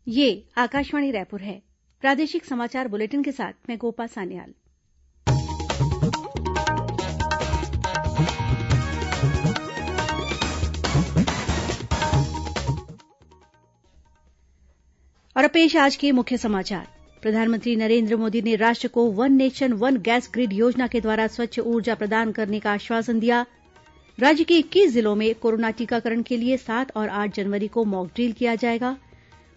ये आकाशवाणी रायपुर है। प्रादेशिक समाचार बुलेटिन के साथ मैं गोपा सान्याल। और अब पेश आज के मुख्य समाचार। प्रधानमंत्री नरेन्द्र मोदी ने राष्ट्र को one nation one gas grid योजना के द्वारा स्वच्छ ऊर्जा प्रदान करने का आश्वासन दिया। राज्य के 21 जिलों में कोरोना टीकाकरण के लिए 7 और 8 जनवरी को मॉकड्रिल किया जाएगा।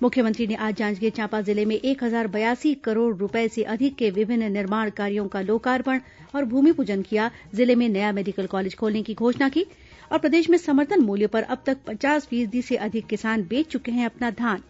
मुख्यमंत्री ने आज जांजगीर चांपा जिले में 1082 करोड़ रूपये से अधिक के विभिन्न निर्माण कार्यों का लोकार्पण और भूमिपूजन किया। जिले में नया मेडिकल कॉलेज खोलने की घोषणा की। और प्रदेश में समर्थन मूल्य पर अब तक 50% से अधिक किसान बेच चुके हैं अपना धान।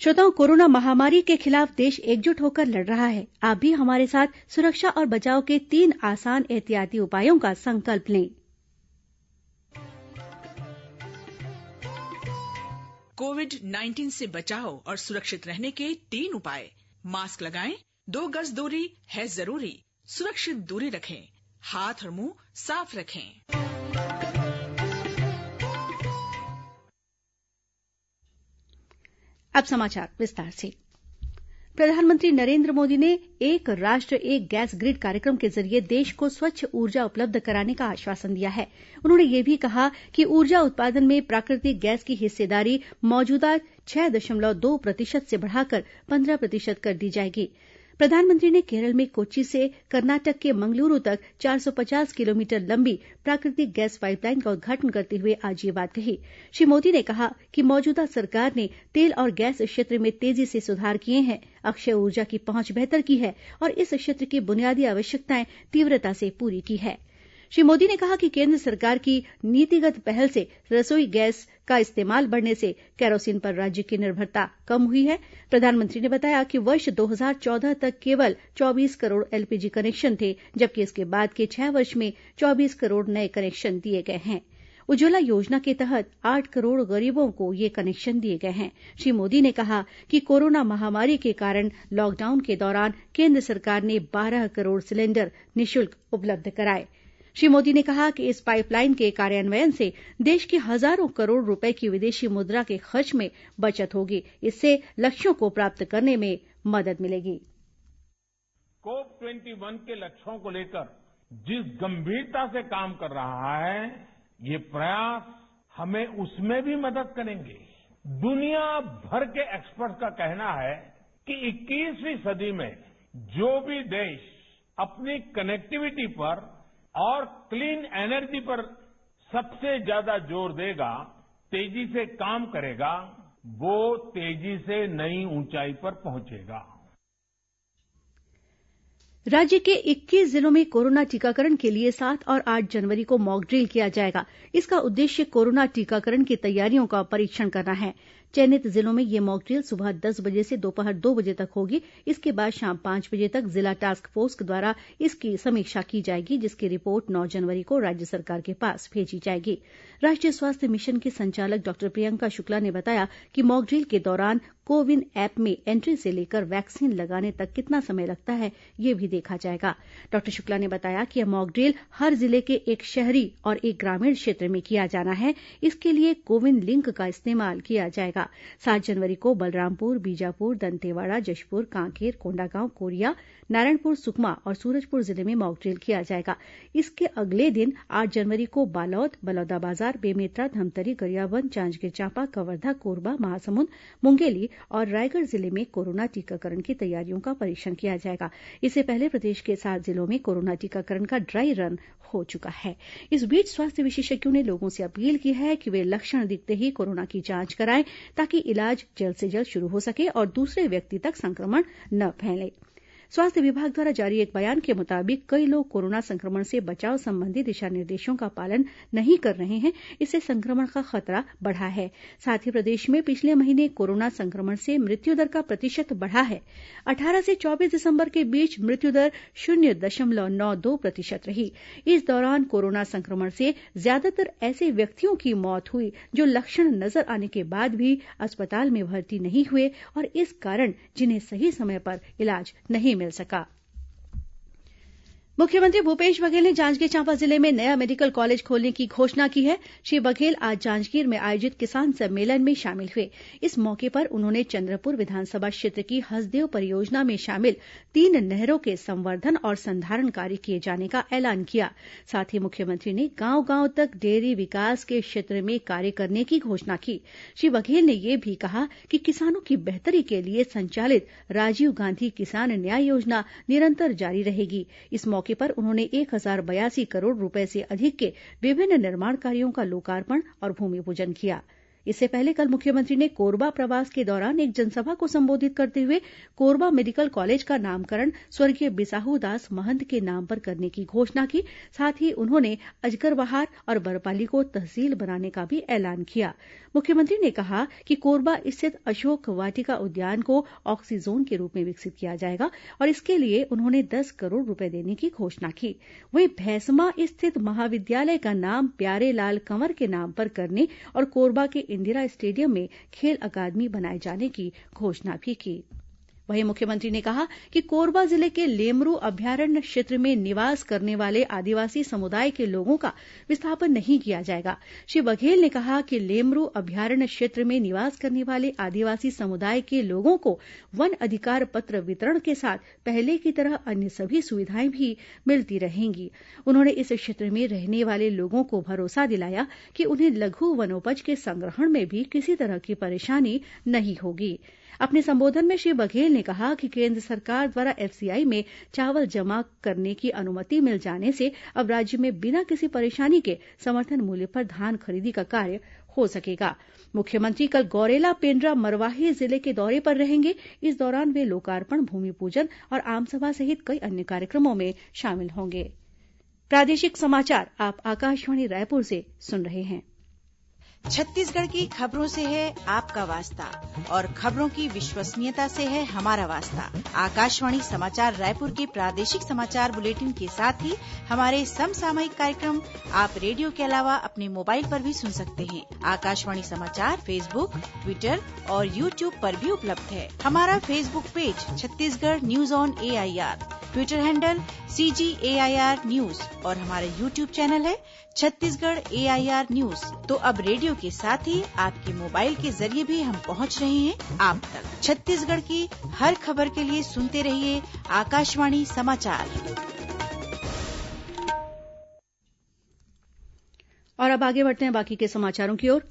श्रोताओं, कोरोना महामारी के खिलाफ देश एकजुट होकर लड़ रहा है। आप भी हमारे साथ सुरक्षा और बचाव के 3 आसान एहतियाती उपायों का संकल्प लें। कोविड-19 से बचाव और सुरक्षित रहने के 3 उपाय। मास्क लगाएं, 2 गज दूरी है जरूरी, सुरक्षित दूरी रखें, हाथ और मुंह साफ रखें। अब समाचार विस्तार से। प्रधानमंत्री नरेन्द्र मोदी ने एक राष्ट्र एक गैस ग्रिड कार्यक्रम के जरिये देश को स्वच्छ ऊर्जा उपलब्ध कराने का आश्वासन दिया है। उन्होंने यह भी कहा कि ऊर्जा उत्पादन में प्राकृतिक गैस की हिस्सेदारी मौजूदा 6.2% से बढ़ाकर 15% कर दी जाएगी। प्रधानमंत्री ने केरल में कोच्चि से कर्नाटक के मंगलुरु तक 450 किलोमीटर लंबी प्राकृतिक गैस पाइपलाइन का उद्घाटन करते हुए आज ये बात कही। श्री मोदी ने कहा कि मौजूदा सरकार ने तेल और गैस क्षेत्र में तेजी से सुधार किए हैं, अक्षय ऊर्जा की पहुंच बेहतर की है और इस क्षेत्र की बुनियादी आवश्यकताएं तीव्रता से पूरी की है। श्री मोदी ने कहा कि केंद्र सरकार की नीतिगत पहल से रसोई गैस का इस्तेमाल बढ़ने से केरोसिन पर राज्य की निर्भरता कम हुई है। प्रधानमंत्री ने बताया कि वर्ष 2014 तक केवल 24 करोड़ एलपीजी कनेक्शन थे, जबकि इसके बाद के 6 वर्ष में 24 करोड़ नए कनेक्शन दिए गए हैं। उज्ज्वला योजना के तहत 8 करोड़ गरीबों को ये कनेक्शन दिए गए हैं। श्री मोदी ने कहा कि कोरोना महामारी के कारण लॉकडाउन के दौरान केंद्र सरकार ने 12 करोड़ सिलेंडर निःशुल्क उपलब्ध कराए। श्री मोदी ने कहा कि इस पाइपलाइन के कार्यान्वयन से देश के हजारों करोड़ रुपए की विदेशी मुद्रा के खर्च में बचत होगी। इससे लक्ष्यों को प्राप्त करने में मदद मिलेगी। COP21 के लक्ष्यों को लेकर जिस गंभीरता से काम कर रहा है, ये प्रयास हमें उसमें भी मदद करेंगे। दुनिया भर के एक्सपर्ट का कहना है कि 21वीं सदी में जो भी देश अपनी कनेक्टिविटी पर और क्लीन एनर्जी पर सबसे ज्यादा जोर देगा, तेजी से काम करेगा, वो तेजी से नई ऊंचाई पर पहुंचेगा। राज्य के 21 जिलों में कोरोना टीकाकरण के लिए 7 और 8 जनवरी को मॉकड्रिल किया जाएगा। इसका उद्देश्य कोरोना टीकाकरण की तैयारियों का परीक्षण करना है। चयनित जिलों में ये मॉकड्रिल सुबह 10 बजे से दोपहर 2 बजे तक होगी। इसके बाद शाम 5 बजे तक जिला टास्क फोर्स द्वारा इसकी समीक्षा की जाएगी, जिसकी रिपोर्ट 9 जनवरी को राज्य सरकार के पास भेजी जाएगी। राष्ट्रीय स्वास्थ्य मिशन की संचालक डॉक्टर प्रियंका शुक्ला ने बताया कि मॉकड्रिल के दौरान कोविन ऐप में एंट्री से लेकर वैक्सीन लगाने तक कितना समय लगता है, ये भी देखा जाएगा। डॉक्टर शुक्ला ने बताया कि यह मॉकड्रिल हर जिले के एक शहरी और एक ग्रामीण क्षेत्र में किया जाना है। इसके लिए कोविन लिंक का इस्तेमाल किया जाएगा। 7 जनवरी को बलरामपुर, बीजापुर, दंतेवाड़ा, जशपुर, कांकेर, कोंडागांव, कोरिया, नारायणपुर, सुकमा और सूरजपुर जिले में मॉकड्रिल किया जाएगा। इसके अगले दिन 8 जनवरी को बालोद, बलौदाबाजार, बेमेतरा, धमतरी, गरियाबंद, जांजगीर चांपा, कवर्धा, कोरबा, महासमुंद, मुंगेली और रायगढ़ जिले में कोरोना टीकाकरण की तैयारियों का परीक्षण किया जाएगा। इससे पहले प्रदेश के 7 जिलों में कोरोना टीकाकरण का ड्राई रन हो चुका है। इस बीच स्वास्थ्य विशेषज्ञों ने लोगों से अपील की है कि वे लक्षण दिखते ही कोरोना की जांच कराएं, ताकि इलाज जल्द से जल्द शुरू हो सके और दूसरे व्यक्ति तक संक्रमण न फैले। स्वास्थ्य विभाग द्वारा जारी एक बयान के मुताबिक कई लोग कोरोना संक्रमण से बचाव संबंधी दिशा निर्देशों का पालन नहीं कर रहे हैं। इससे संक्रमण का खतरा बढ़ा है। साथ ही प्रदेश में पिछले महीने कोरोना संक्रमण से मृत्युदर का प्रतिशत बढ़ा है। 18 से 24 दिसंबर के बीच मृत्युदर 0.92% रही। इस दौरान कोरोना संक्रमण से ज्यादातर ऐसे व्यक्तियों की मौत हुई जो लक्षण नजर आने के बाद भी अस्पताल में भर्ती नहीं हुए और इस कारण जिन्हें सही समय पर इलाज नहीं मिल सका। मुख्यमंत्री भूपेश बघेल ने जांजगीर चांपा जिले में नया मेडिकल कॉलेज खोलने की घोषणा की है। श्री बघेल आज जांजगीर में आयोजित किसान सम्मेलन में शामिल हुए। इस मौके पर उन्होंने चंद्रपुर विधानसभा क्षेत्र की हसदेव परियोजना में शामिल 3 नहरों के संवर्धन और संधारण कार्य किए जाने का ऐलान किया। साथ ही मुख्यमंत्री ने गांव गांव तक डेयरी विकास के क्षेत्र में कार्य करने की घोषणा की। श्री बघेल ने यह भी कहा कि किसानों की बेहतरी के लिए संचालित राजीव गांधी किसान न्याय योजना निरंतर जारी रहेगी। इस मौके पर उन्होंने 1082 करोड़ रुपए से अधिक के विभिन्न निर्माण कार्यों का लोकार्पण और भूमिपूजन किया। इससे पहले कल मुख्यमंत्री ने कोरबा प्रवास के दौरान एक जनसभा को संबोधित करते हुए कोरबा मेडिकल कॉलेज का नामकरण स्वर्गीय बिसाहू दास महंत के नाम पर करने की घोषणा की। साथ ही उन्होंने अजगरबहार और बरपाली को तहसील बनाने का भी ऐलान किया। मुख्यमंत्री ने कहा कि कोरबा स्थित अशोक वाटिका उद्यान को ऑक्सीजोन के रूप में विकसित किया जाएगा और इसके लिए उन्होंने 10 करोड़ रुपए देने की घोषणा की। वहीं भैंसमा स्थित महाविद्यालय का नाम प्यारेलाल कंवर के नाम पर करने और कोरबा के इंदिरा स्टेडियम में खेल अकादमी बनाए जाने की घोषणा भी की। वहीं मुख्यमंत्री ने कहा कि कोरबा जिले के लेमरू अभयारण्य क्षेत्र में निवास करने वाले आदिवासी समुदाय के लोगों का विस्थापन नहीं किया जाएगा। श्री बघेल ने कहा कि लेमरू अभयारण्य क्षेत्र में निवास करने वाले आदिवासी समुदाय के लोगों को वन अधिकार पत्र वितरण के साथ पहले की तरह अन्य सभी सुविधाएं भी मिलती रहेंगी। उन्होंने इस क्षेत्र में रहने वाले लोगों को भरोसा दिलाया कि उन्हें लघु वनोपज के संग्रहण में भी किसी तरह की परेशानी नहीं होगी। अपने संबोधन में श्री बघेल ने कहा कि केंद्र सरकार द्वारा एफसीआई में चावल जमा करने की अनुमति मिल जाने से अब राज्य में बिना किसी परेशानी के समर्थन मूल्य पर धान खरीदी का कार्य हो सकेगा। मुख्यमंत्री कल गौरेला पेंड्रा मरवाही जिले के दौरे पर रहेंगे। इस दौरान वे लोकार्पण, भूमिपूजन और आमसभा सहित कई अन्य कार्यक्रमों में शामिल होंगे। प्रादेशिक समाचार आप आकाशवाणी रायपुर से सुन रहे हैं। छत्तीसगढ़ की खबरों से है आपका वास्ता और खबरों की विश्वसनीयता से है हमारा वास्ता। आकाशवाणी समाचार रायपुर के प्रादेशिक समाचार बुलेटिन के साथ ही हमारे समसामयिक कार्यक्रम आप रेडियो के अलावा अपने मोबाइल पर भी सुन सकते हैं। आकाशवाणी समाचार फेसबुक, ट्विटर और यूट्यूब पर भी उपलब्ध है। हमारा Facebook page Chhattisgarh news on AIR, Twitter handle CGAIR news और हमारा यूट्यूब चैनल है छत्तीसगढ़ AIR न्यूज। तो अब रेडियो के साथ ही आपके मोबाइल के जरिए भी हम पहुंच रहे हैं आप तक। छत्तीसगढ़ की हर खबर के लिए सुनते रहिए आकाशवाणी समाचार। और अब आगे बढ़ते हैं बाकी के समाचारों की ओर।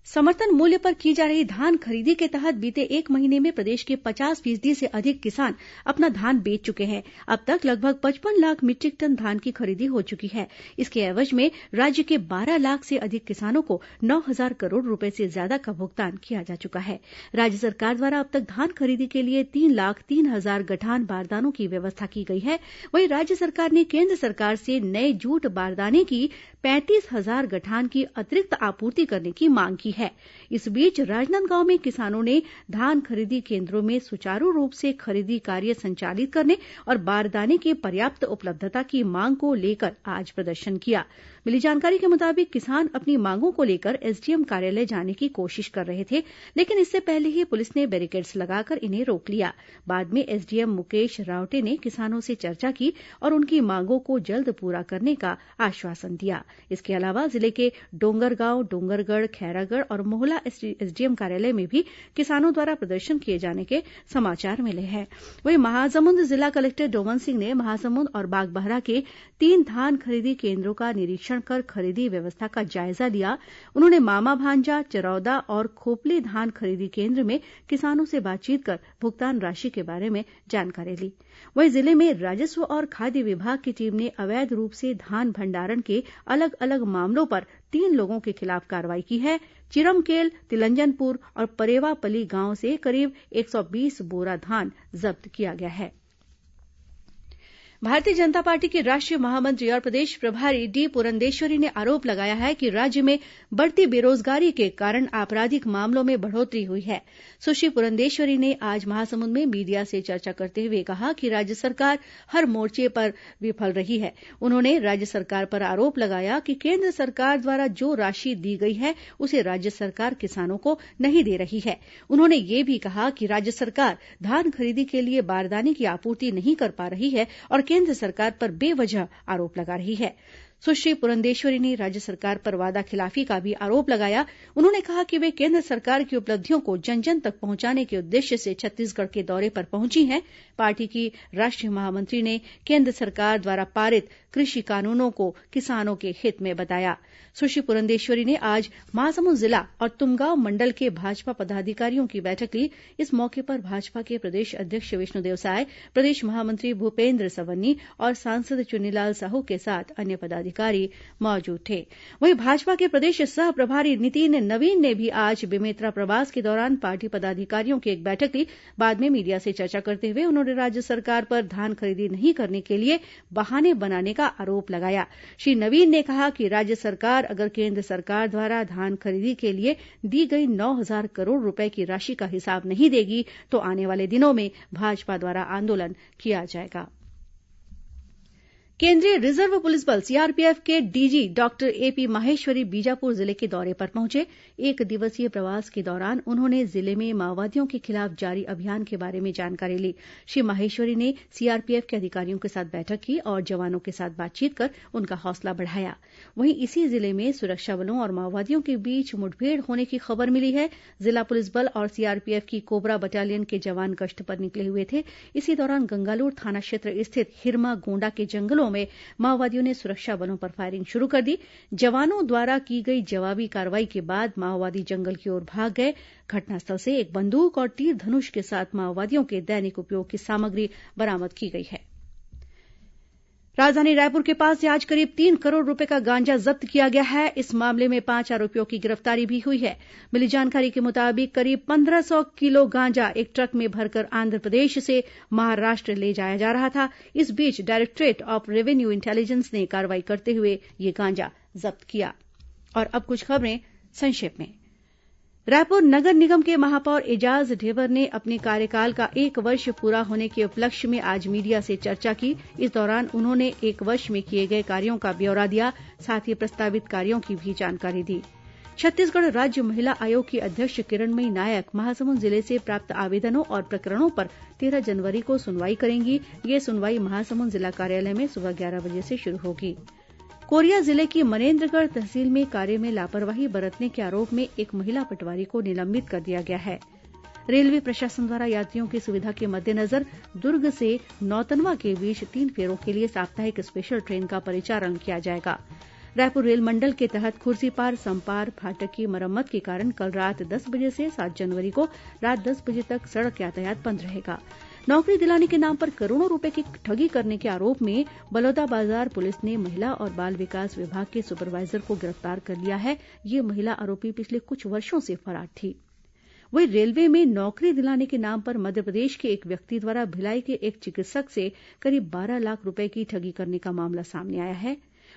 समर्थन मूल्य पर की जा रही धान खरीदी के तहत बीते 1 महीने में प्रदेश के 50% से अधिक किसान अपना धान बेच चुके हैं। अब तक लगभग 55 लाख मीट्रिक टन धान की खरीदी हो चुकी है। इसके एवज में राज्य के 12 लाख से अधिक किसानों को 9,000 करोड़ रुपए से ज्यादा का भुगतान किया जा चुका है। राज्य सरकार द्वारा अब तक धान खरीदी के लिए 3,03,000 गठान बारदानों की व्यवस्था की गई है। वहीं राज्य सरकार ने केंद्र सरकार से नए जूट बारदाने की 35,000 गठान की अतिरिक्त आपूर्ति करने की मांग की है। इस बीच राजनांदगांव में किसानों ने धान खरीदी केंद्रों में सुचारू रूप से खरीदी कार्य संचालित करने और बारदाने की पर्याप्त उपलब्धता की मांग को लेकर आज प्रदर्शन किया। मिली जानकारी के मुताबिक किसान अपनी मांगों को लेकर एसडीएम कार्यालय जाने की कोशिश कर रहे थे, लेकिन इससे पहले ही पुलिस ने बैरिकेड्स लगाकर इन्हें रोक लिया। बाद में एसडीएम मुकेश रावटे ने किसानों से चर्चा की और उनकी मांगों को जल्द पूरा करने का आश्वासन दिया। इसके अलावा जिले के डोंगरगांव, डोंगरगढ़, खैरागढ़ और मोहला एसडीएम कार्यालय में भी किसानों द्वारा प्रदर्शन किए जाने के समाचार मिले हैं। वहीं महासमुंद जिला कलेक्टर डोमन सिंह ने महासमुंद और बागबाहरा के 3 धान खरीदी केंद्रों का निरीक्षण कर खरीदी व्यवस्था का जायजा लिया। उन्होंने मामा भांजा, चरौदा और खोपली धान खरीदी केंद्र में किसानों से बातचीत कर भुगतान राशि के बारे में जानकारी ली। वहीं जिले में राजस्व और खाद्य विभाग की टीम ने अवैध रूप से धान भंडारण के अलग अलग मामलों पर 3 लोगों के खिलाफ कार्रवाई की है। चिरमकेल, तिलंजनपुर और परेवापली गांव से करीब 120 बोरा धान जब्त किया गया है। भारतीय जनता पार्टी की राष्ट्रीय महामंत्री और प्रदेश प्रभारी डी पुरंदेश्वरी ने आरोप लगाया है कि राज्य में बढ़ती बेरोजगारी के कारण आपराधिक मामलों में बढ़ोतरी हुई है। सुश्री पुरंदेश्वरी ने आज महासमुंद में मीडिया से चर्चा करते हुए कहा कि राज्य सरकार हर मोर्चे पर विफल रही है। उन्होंने राज्य सरकार पर आरोप लगाया कि केंद्र सरकार द्वारा जो राशि दी गई है उसे राज्य सरकार किसानों को नहीं दे रही है। उन्होंने ये भी कहा कि राज्य सरकार धान खरीदी के लिए बारदाने की आपूर्ति नहीं कर पा रही है और केंद्र सरकार पर बेवजह आरोप लगा रही है। सुश्री पुरंदेश्वरी ने राज्य सरकार पर वादाखिलाफी का भी आरोप लगाया। उन्होंने कहा कि वे केंद्र सरकार की उपलब्धियों को जन जन तक पहुंचाने के उद्देश्य से छत्तीसगढ़ के दौरे पर पहुंची हैं। पार्टी की राष्ट्रीय महामंत्री ने केंद्र सरकार द्वारा पारित कृषि कानूनों को किसानों के हित में बताया। सुश्री पुरंदेश्वरी ने आज महासमुंद जिला और तुमगांव मंडल के भाजपा पदाधिकारियों की बैठक ली। इस मौके पर भाजपा के प्रदेश अध्यक्ष विष्णुदेव साय, प्रदेश महामंत्री भूपेन्द्र सवन्नी और सांसद चुन्नीलाल साहू के साथ अन्य पदाधिकारी मौजूद थे। वहीं भाजपा के प्रदेश सह प्रभारी नितिन नवीन ने भी आज बेमेतरा प्रवास के दौरान पार्टी पदाधिकारियों की एक बैठक ली। बाद में मीडिया से चर्चा करते हुए उन्होंने राज्य सरकार पर धान खरीदी नहीं करने के लिए बहाने बनाने का आरोप लगाया। श्री नवीन ने कहा कि राज्य सरकार अगर केंद्र सरकार द्वारा धान खरीदी के लिए दी गई 9,000 करोड़ रुपए की राशि का हिसाब नहीं देगी तो आने वाले दिनों में भाजपा द्वारा आंदोलन किया जाएगा। केंद्रीय रिजर्व पुलिस बल सीआरपीएफ के DG doctor AP Maheshwari Bijapur जिले के दौरे पर पहुंचे। एक दिवसीय प्रवास के दौरान उन्होंने जिले में माओवादियों के खिलाफ जारी अभियान के बारे में जानकारी ली। श्री माहेश्वरी ने सीआरपीएफ के अधिकारियों के साथ बैठक की और जवानों के साथ बातचीत कर उनका हौसला बढ़ाया। वहीं इसी जिले में सुरक्षा बलों और माओवादियों के बीच मुठभेड़ होने की खबर मिली है। जिला पुलिस बल और सीआरपीएफ की कोबरा बटालियन के जवान गश्त पर निकले हुए थे। इसी दौरान गंगालूर थाना क्षेत्र स्थित हिरमा गोंडा के जंगलों में माओवादियों ने सुरक्षा बलों पर फायरिंग शुरू कर दी। जवानों द्वारा की गई जवाबी कार्रवाई के बाद माओवादी जंगल की ओर भाग गए। घटनास्थल से एक बंदूक और तीर धनुष के साथ माओवादियों के दैनिक उपयोग की सामग्री बरामद की गई है। राजधानी रायपुर के पास से आज करीब 3 करोड़ रुपए का गांजा जब्त किया गया है। इस मामले में 5 आरोपियों की गिरफ्तारी भी हुई है। मिली जानकारी के मुताबिक करीब 1500 किलो गांजा एक ट्रक में भरकर आंध्रप्रदेश से महाराष्ट्र ले जाया जा रहा था। इस बीच डायरेक्टोरेट ऑफ रेवेन्यू इंटेलिजेंस ने कार्रवाई करते हुए यह गांजा जब्त किया। और अब कुछ खबरें संक्षेप में। रायपुर नगर निगम के महापौर एजाज ढेबर ने अपने कार्यकाल का 1 वर्ष पूरा होने के उपलक्ष्य में आज मीडिया से चर्चा की। इस दौरान उन्होंने 1 वर्ष में किए गए कार्यों का ब्यौरा दिया, साथ ही प्रस्तावित कार्यों की भी जानकारी दी। छत्तीसगढ़ राज्य महिला आयोग की अध्यक्ष किरणमयी नायक महासमुंद जिले से प्राप्त आवेदनों और प्रकरणों पर 13 जनवरी को सुनवाई करेंगी। ये सुनवाई महासमुंद जिला कार्यालय में सुबह 11 बजे से शुरू होगी। कोरिया जिले की मनेन्द्रगढ़ तहसील में कार्य में लापरवाही बरतने के आरोप में एक महिला पटवारी को निलंबित कर दिया गया है। रेलवे प्रशासन द्वारा यात्रियों की सुविधा के मद्देनजर दुर्ग से नौतनवा के बीच 3 फेरों के लिए साप्ताहिक स्पेशल ट्रेन का परिचालन किया जाएगा। रायपुर रेल मंडल के तहत खुर्सीपार समपार फाटक की मरम्मत के कारण कल रात 10 बजे से 7 जनवरी को रात 10 बजे तक सड़क यातायात बंद रहेगा। नौकरी दिलाने के नाम पर करोड़ों रुपए की ठगी करने के आरोप में बलौदाबाजार पुलिस ने महिला और बाल विकास विभाग के सुपरवाइजर को गिरफ्तार कर लिया है। ये महिला आरोपी पिछले कुछ वर्षों से फरार थी। वहीं रेलवे में नौकरी दिलाने के नाम पर मध्यप्रदेश के एक व्यक्ति द्वारा भिलाई के एक चिकित्सक से करीब 12 लाख रुपए की ठगी करने का मामला सामने आया है।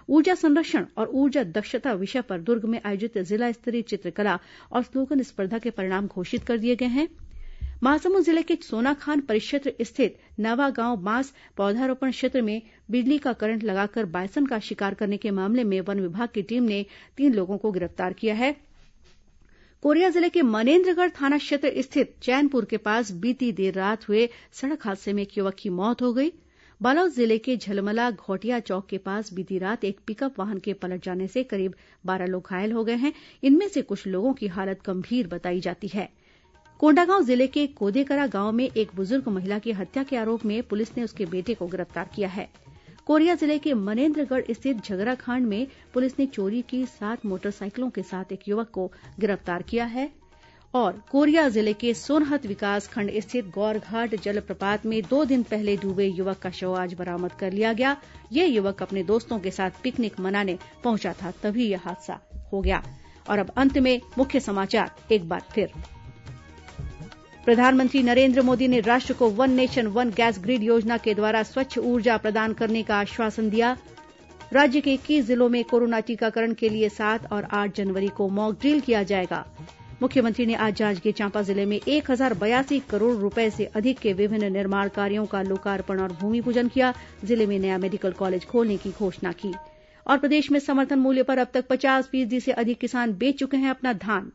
ऊर्जा संरक्षण और ऊर्जा दक्षता विषय पर दुर्ग में आयोजित जिला स्तरीय चित्रकला और स्लोगन स्पर्धा के परिणाम घोषित कर दिए गए हैं। महासमुंद जिले के सोनाखान परिक्षेत्र स्थित नवागांव बांस पौधारोपण क्षेत्र में बिजली का करंट लगाकर बायसन का शिकार करने के मामले में वन विभाग की टीम ने 3 लोगों को गिरफ्तार किया है। कोरिया जिले के मनेन्द्रगढ़ थाना क्षेत्र स्थित चैनपुर के पास बीती देर रात हुए सड़क हादसे में एक युवक की मौत हो गई। बालोद जिले के झलमला घोटिया चौक के पास बीती रात एक पिकअप वाहन के पलट जाने से करीब 12 लोग घायल हो गए हैं। इनमें से कुछ लोगों की हालत गंभीर बताई जाती है। कोंडागांव जिले के कोदेकरा गांव में एक बुजुर्ग महिला की हत्या के आरोप में पुलिस ने उसके बेटे को गिरफ्तार किया है। कोरिया जिले के मनेन्द्रगढ़ स्थित झगराखांड में पुलिस ने चोरी की 7 मोटरसाइकिलों के साथ एक युवक को गिरफ्तार किया है। और कोरिया जिले के सोनहत विकासखंड स्थित गौरघाट जलप्रपात में 2 दिन पहले डूबे युवक का शव आज बरामद कर लिया गया। यह युवक अपने दोस्तों के साथ पिकनिक मनाने पहुंचा था, तभी यह हादसा हो गया। और अब अंत में मुख्य समाचार एक बार फिर। प्रधानमंत्री नरेंद्र मोदी ने राष्ट्र को one nation one gas grid योजना के द्वारा स्वच्छ ऊर्जा प्रदान करने का आश्वासन दिया। राज्य के 21 जिलों में कोरोना टीकाकरण के लिए 7 और 8 जनवरी को मॉक ड्रिल किया जाएगा। मुख्यमंत्री ने आज जांजगीर चांपा जिले में 1082 करोड़ रूपये से अधिक के विभिन्न निर्माण कार्यों का लोकार्पण और भूमिपूजन किया। जिले में नया मेडिकल कॉलेज खोलने की घोषणा की। और प्रदेश में समर्थन मूल्य पर अब तक 50% से अधिक किसान बेच चुके हैं अपना धान।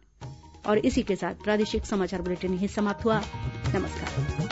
और इसी के साथ प्रादेशिक समाचार बुलेटिन यहीं समाप्त हुआ। नमस्कार।